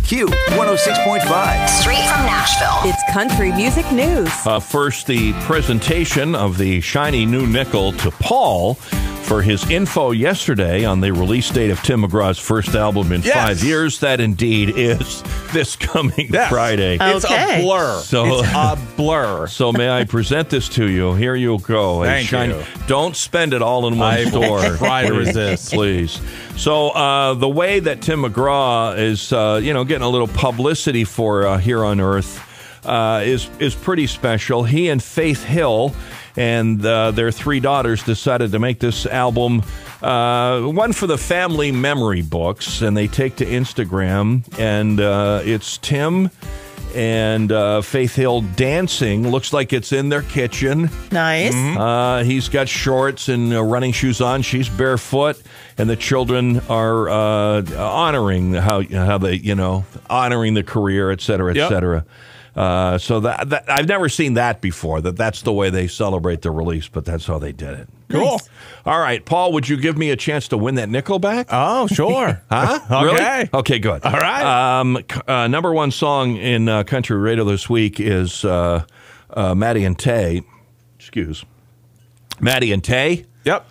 Q106.5. Straight from Nashville. It's country music news. First, the presentation of the shiny new nickel to Paul for his info yesterday on the release date of Tim McGraw's first album in 5 years. That indeed is this coming Friday. It's a blur. It's a blur. So may I present this to you? Here you go. Thank you. Don't spend it all in one store. Try to resist. Please. So the way that Tim McGraw is, getting a little publicity for Here on Earth is pretty special. He and Faith Hill and their three daughters decided to make this album one for the family memory books, and they take to Instagram, and it's Tim and Faith Hill dancing. Looks like it's in their kitchen. Nice. He's got shorts and running shoes on. She's barefoot, and the children are honoring how they honoring the career, et cetera, et cetera. So that I've never seen that before. That's the way they celebrate the release, but that's how they did it. Cool. Nice. All right, Paul, would you give me a chance to win that nickel back? Oh, sure. Huh? Okay. Really? Okay, good. All right. Number one song in country radio this week is Maddie and Tay. Maddie and Tay. Yep.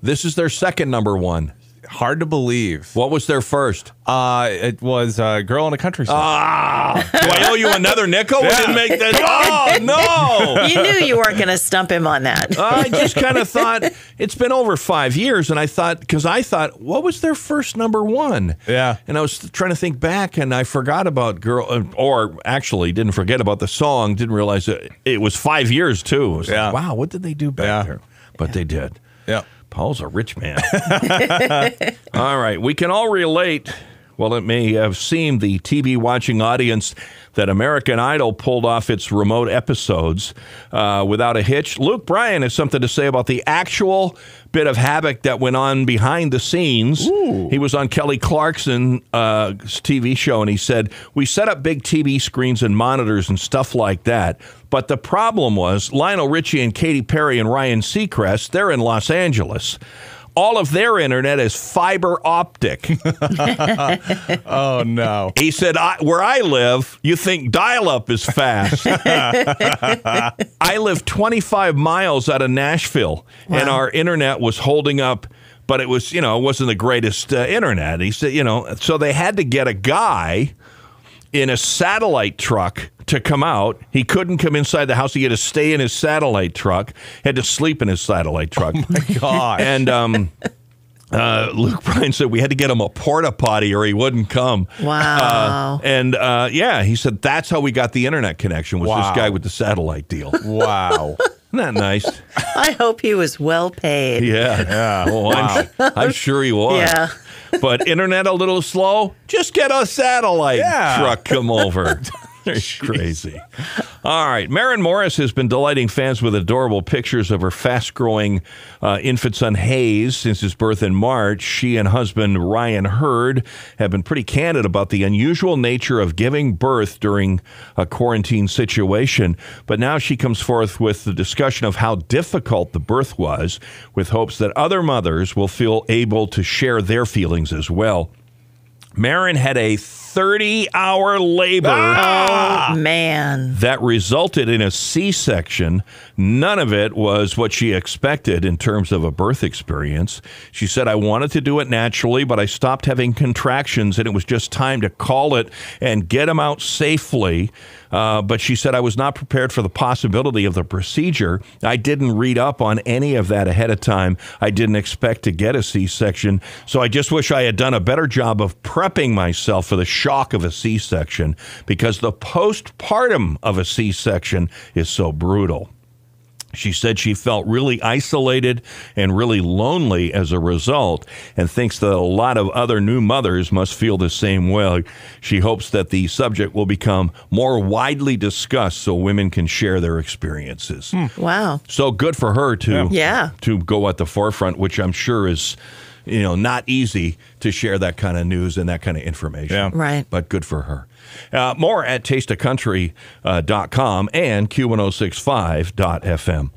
This is their second number one. Hard to believe. What was their first? It was Girl in a Country Song. Do I owe you another nickel? We didn't make that. Oh, no. You knew you weren't going to stump him on that. I just kind of thought, it's been over 5 years, and I thought, what was their first number one? Yeah. And I was trying to think back, and I forgot about Girl, or actually didn't forget about the song, didn't realize it was 5 years, too. I was like, wow, what did they do back there? But they did. Yeah. Paul's a rich man. All right. We can all relate. Well, it may have seemed the TV watching audience that American Idol pulled off its remote episodes without a hitch. Luke Bryan has something to say about the actual bit of havoc that went on behind the scenes. Ooh. He was on Kelly Clarkson's TV show, and he said, we set up big TV screens and monitors and stuff like that. But the problem was Lionel Richie and Katy Perry and Ryan Seacrest, they're in Los Angeles. All of their internet is fiber optic. Oh, no. He said, where I live, you think dial-up is fast. I live 25 miles out of Nashville, and our internet was holding up, but it was, it wasn't the greatest internet. He said, so they had to get a guy in a satellite truck to come out. He couldn't come inside the house. He had to stay in his satellite truck. Had to sleep in his satellite truck. Oh, my gosh. And Luke Bryan said we had to get him a porta potty or he wouldn't come. Wow. He said that's how we got the internet connection, was this guy with the satellite deal. Wow. Isn't that nice? I hope he was well paid. Yeah. Oh, I'm sure he was. Yeah. But internet a little slow? Just get a satellite truck come over. They're crazy. All right. Maren Morris has been delighting fans with adorable pictures of her fast-growing infant son, Hayes, since his birth in March. She and husband, Ryan Hurd, have been pretty candid about the unusual nature of giving birth during a quarantine situation. But now she comes forth with the discussion of how difficult the birth was, with hopes that other mothers will feel able to share their feelings as well. Maren had a 30-hour labor. Oh, man. That resulted in a C-section. None of it was what she expected in terms of a birth experience. She said, I wanted to do it naturally, but I stopped having contractions, and it was just time to call it and get them out safely. But she said, I was not prepared for the possibility of the procedure. I didn't read up on any of that ahead of time. I didn't expect to get a C-section. So I just wish I had done a better job of prepping myself for the shock of a C-section, because the postpartum of a C-section is so brutal. She said she felt really isolated and really lonely as a result, and thinks that a lot of other new mothers must feel the same way. She hopes that the subject will become more widely discussed so women can share their experiences. Wow. So good for her to go at the forefront, which I'm sure is not easy to share that kind of news and that kind of information. Yeah. Right. But good for her. More at tasteofcountry.com and Q106.5.fm.